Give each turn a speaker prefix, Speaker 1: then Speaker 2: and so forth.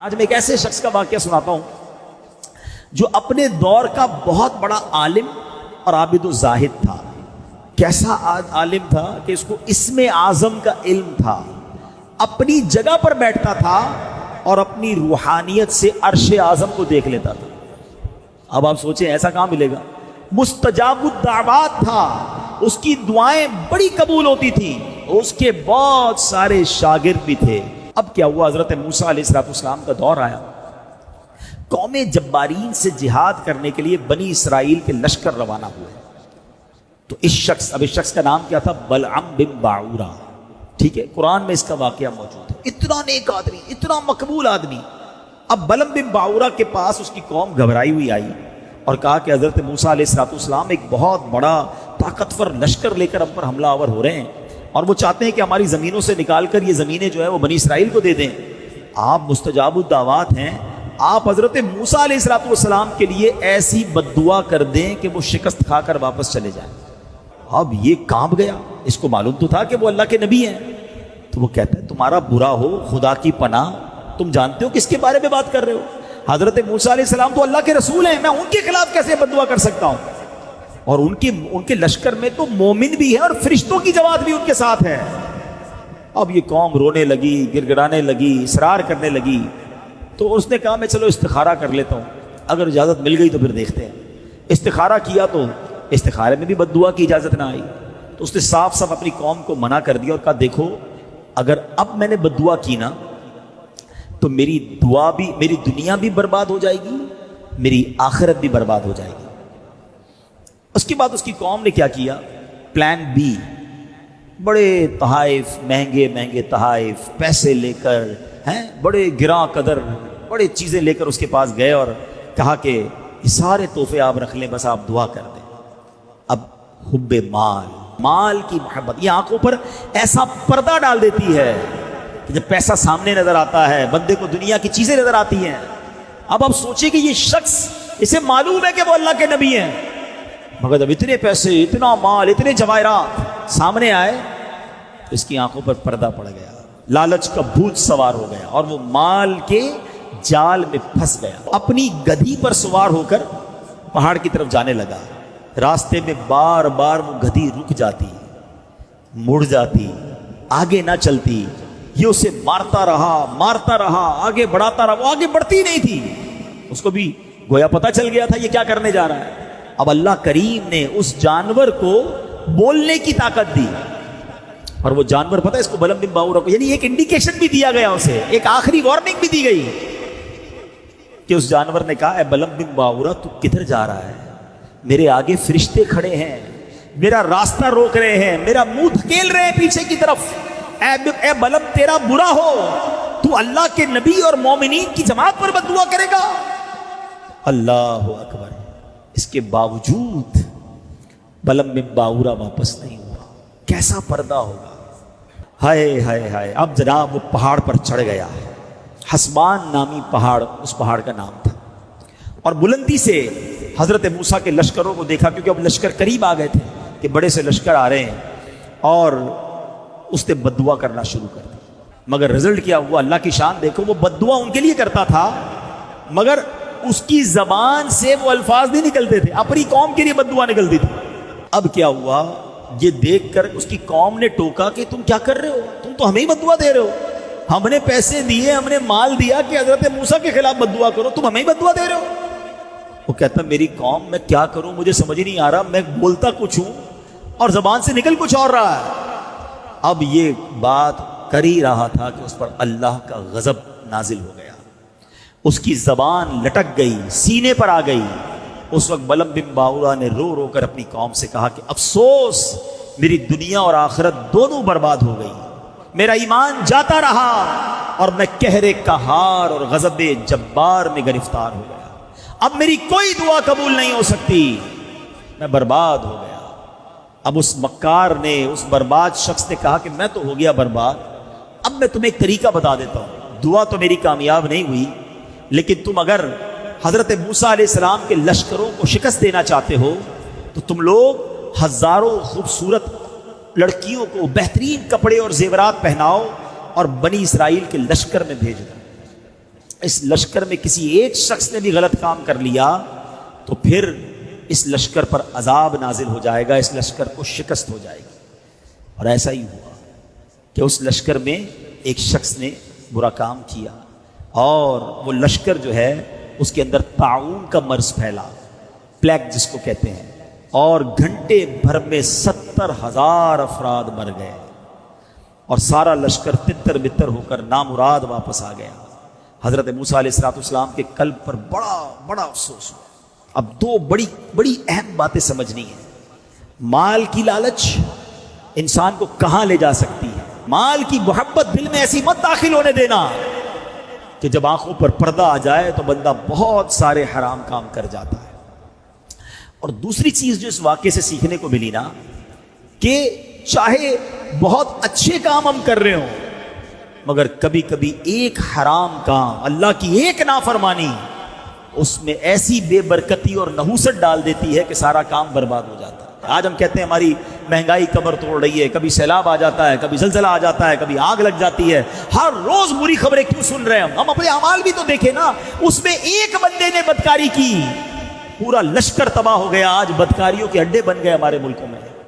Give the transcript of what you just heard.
Speaker 1: آج میں ایک ایسے شخص کا واقعہ سناتا ہوں جو اپنے دور کا بہت بڑا عالم اور عابد و زاہد تھا۔ کیسا عالم تھا کہ اس کو اسم اعظم کا علم تھا، اپنی جگہ پر بیٹھتا تھا اور اپنی روحانیت سے عرش اعظم کو دیکھ لیتا تھا۔ اب آپ سوچیں ایسا کہاں ملے گا؟ مستجاب الدعوات تھا، اس کی دعائیں بڑی قبول ہوتی تھی، اس کے بہت سارے شاگرد بھی تھے۔ اب کیا ہوا؟ حضرت موسیٰ علیہ السلام کا دور آیا، قوم جبارین سے جہاد کرنے کے لیے بنی اسرائیل کے لشکر روانہ ہوئے۔ تو اس شخص کا نام کیا تھا؟ بلعم بن باعورہ۔ ٹھیک ہے، قرآن میں اس کا واقعہ موجود ہے۔ اتنا نیک آدمی، اتنا مقبول آدمی۔ اب بلعم بن باعورہ کے پاس اس کی قوم گھبرائی ہوئی آئی اور کہا کہ حضرت موسیٰ علیہ السلام ایک بہت بڑا طاقتور لشکر لے کر ہم پر حملہ آور ہو رہے ہیں اور وہ چاہتے ہیں کہ ہماری زمینوں سے نکال کر یہ زمینیں جو ہے وہ بنی اسرائیل کو دے دیں۔ آپ مستجاب الدعوات ہیں، آپ حضرت موسیٰ علیہ السلام کے لیے ایسی بد دعا کر دیں کہ وہ شکست کھا کر واپس چلے جائیں۔ اب یہ کانپ گیا، اس کو معلوم تو تھا کہ وہ اللہ کے نبی ہیں۔ تو وہ کہتا ہے تمہارا برا ہو خدا کی پناہ، تم جانتے ہو کس کے بارے میں بات کر رہے ہو؟ حضرت موسیٰ علیہ السلام تو اللہ کے رسول ہیں، میں ان کے خلاف کیسے بد دعا کر سکتا ہوں؟ اور ان کے لشکر میں تو مومن بھی ہے اور فرشتوں کی جماعت بھی ان کے ساتھ ہے۔ اب یہ قوم رونے لگی، گر گرانے لگی، اصرار کرنے لگی۔ تو اس نے کہا میں چلو استخارہ کر لیتا ہوں، اگر اجازت مل گئی تو پھر دیکھتے ہیں۔ استخارہ کیا تو استخارے میں بھی بد دعا کی اجازت نہ آئی۔ تو اس نے صاف صاف اپنی قوم کو منع کر دیا اور کہا دیکھو اگر اب میں نے بد دعا کی نا تو میری دنیا بھی برباد ہو جائے گی، میری آخرت بھی برباد ہو جائے گی۔ اس کے بعد اس کی قوم نے کیا کیا؟ پلان بی، بڑے تحائف، مہنگے مہنگے تحائف، پیسے لے کر بڑے گراں قدر بڑے چیزیں لے کر اس کے پاس گئے اور کہا کہ یہ سارے تحفے آپ رکھ لیں، بس آپ دعا کر دیں۔ اب حب مال کی محبت یہ آنکھوں پر ایسا پردہ ڈال دیتی ہے کہ جب پیسہ سامنے نظر آتا ہے بندے کو دنیا کی چیزیں نظر آتی ہیں۔ اب آپ سوچیں کہ یہ شخص، اسے معلوم ہے کہ وہ اللہ کے نبی ہیں، مگر جب اتنے پیسے، اتنا مال، اتنے جواہرات سامنے آئے تو اس کی آنکھوں پر پردہ پڑ گیا، لالچ کا بھوت سوار ہو گیا اور وہ مال کے جال میں پھنس گیا۔ اپنی گدھی پر سوار ہو کر پہاڑ کی طرف جانے لگا۔ راستے میں بار بار وہ گدھی رک جاتی، مڑ جاتی، آگے نہ چلتی۔ یہ اسے مارتا رہا، آگے بڑھاتا رہا، وہ آگے بڑھتی نہیں تھی۔ اس کو بھی گویا پتہ چل گیا تھا یہ کیا کرنے جا رہا ہے۔ اب اللہ کریم نے اس جانور کو بولنے کی طاقت دی اور وہ جانور پتہ ہے اس کو بلعم بن باعورہ کو، یعنی ایک انڈیکیشن بھی دیا گیا اسے، ایک آخری وارننگ بھی دی گئی کہ اس جانور نے کہا اے بلعم بن باعورہ تو کدھر جا رہا ہے؟ میرے آگے فرشتے کھڑے ہیں، میرا راستہ روک رہے ہیں، میرا منہ دھکیل رہے ہیں پیچھے کی طرف۔ اے بلعم تیرا برا ہو، تو اللہ کے نبی اور مومنین کی جماعت پر بد دعا کرے گا؟ اللہ اکبر۔ اس کے باوجود بلعم بن باعورہ واپس نہیں ہوا۔ کیسا پردہ ہوگا! ہائے ہائے ہائے! اب جناب وہ پہاڑ پر چڑھ گیا، حسبان نامی پہاڑ اس پہاڑ کا نام تھا، اور بلندی سے حضرت موسیٰ کے لشکروں کو دیکھا، کیونکہ اب لشکر قریب آ گئے تھے کہ بڑے سے لشکر آ رہے ہیں، اور اس نے بد دعا کرنا شروع کر دی۔ مگر رزلٹ کیا ہوا؟ اللہ کی شان دیکھو، وہ بد دعا ان کے لیے کرتا تھا مگر اس کی زبان سے وہ الفاظ نہیں نکلتے تھے، اپنی قوم کے لیے بد دعا نکلتی تھی۔ اب کیا ہوا؟ یہ دیکھ کر اس کی قوم نے ٹوکا کہ تم کیا کر رہے ہو؟ تم تو ہمیں ہی بد دعا دے رہے ہو، ہم نے پیسے دیے، ہم نے مال دیا کہ حضرت موسیٰ کے خلاف بد دعا کرو، تم ہمیں ہی بد دعا دے رہے ہو۔ وہ کہتا میری قوم میں کیا کروں، مجھے سمجھ نہیں آ رہا، میں بولتا کچھ ہوں اور زبان سے نکل کچھ اور رہا ہے۔ اب یہ بات کر ہی رہا تھا کہ اس پر اللہ کا غضب نازل ہو گیا، اس کی زبان لٹک گئی، سینے پر آ گئی۔ اس وقت بلعم بن باعورہ نے رو رو کر اپنی قوم سے کہا کہ افسوس، میری دنیا اور آخرت دونوں برباد ہو گئی، میرا ایمان جاتا رہا اور میں قہر قہار اور غضب جبار میں گرفتار ہو گیا۔ اب میری کوئی دعا قبول نہیں ہو سکتی، میں برباد ہو گیا۔ اب اس مکار نے، اس برباد شخص نے کہا کہ میں تو ہو گیا برباد، اب میں تمہیں ایک طریقہ بتا دیتا ہوں، دعا تو میری کامیاب نہیں ہوئی، لیکن تم اگر حضرت موسیٰ علیہ السلام کے لشکروں کو شکست دینا چاہتے ہو تو تم لوگ ہزاروں خوبصورت لڑکیوں کو بہترین کپڑے اور زیورات پہناؤ اور بنی اسرائیل کے لشکر میں بھیج دو۔ اس لشکر میں کسی ایک شخص نے بھی غلط کام کر لیا تو پھر اس لشکر پر عذاب نازل ہو جائے گا، اس لشکر کو شکست ہو جائے گی۔ اور ایسا ہی ہوا کہ اس لشکر میں ایک شخص نے برا کام کیا اور وہ لشکر جو ہے اس کے اندر طاعون کا مرض پھیلا، پلیگ جس کو کہتے ہیں، اور گھنٹے بھر میں 70,000 افراد مر گئے اور سارا لشکر تتر بتر ہو کر نامراد واپس آ گیا۔ حضرت موسیٰ علیہ السلام کے قلب پر بڑا افسوس ہوا۔ اب دو بڑی اہم باتیں سمجھنی ہیں۔ مال کی لالچ انسان کو کہاں لے جا سکتی ہے؟ مال کی محبت دل میں ایسی مت داخل ہونے دینا کہ جب آنکھوں پر پردہ آ جائے تو بندہ بہت سارے حرام کام کر جاتا ہے۔ اور دوسری چیز جو اس واقعے سے سیکھنے کو ملی نا، کہ چاہے بہت اچھے کام ہم کر رہے ہوں مگر کبھی کبھی ایک حرام کام، اللہ کی ایک نافرمانی، اس میں ایسی بے برکتی اور نحوست ڈال دیتی ہے کہ سارا کام برباد ہو جاتا ہے۔ آج ہم کہتے ہیں ہماری مہنگائی کمر توڑ رہی ہے، کبھی سیلاب آ جاتا ہے، کبھی زلزلہ آ جاتا ہے، کبھی آگ لگ جاتی ہے، ہر روز بری خبریں کیوں سن رہے ہیں ہم اپنے اعمال بھی تو دیکھیں نا۔ اس میں ایک بندے نے بدکاری کی، پورا لشکر تباہ ہو گیا، آج بدکاریوں کے اڈے بن گئے ہمارے ملکوں میں۔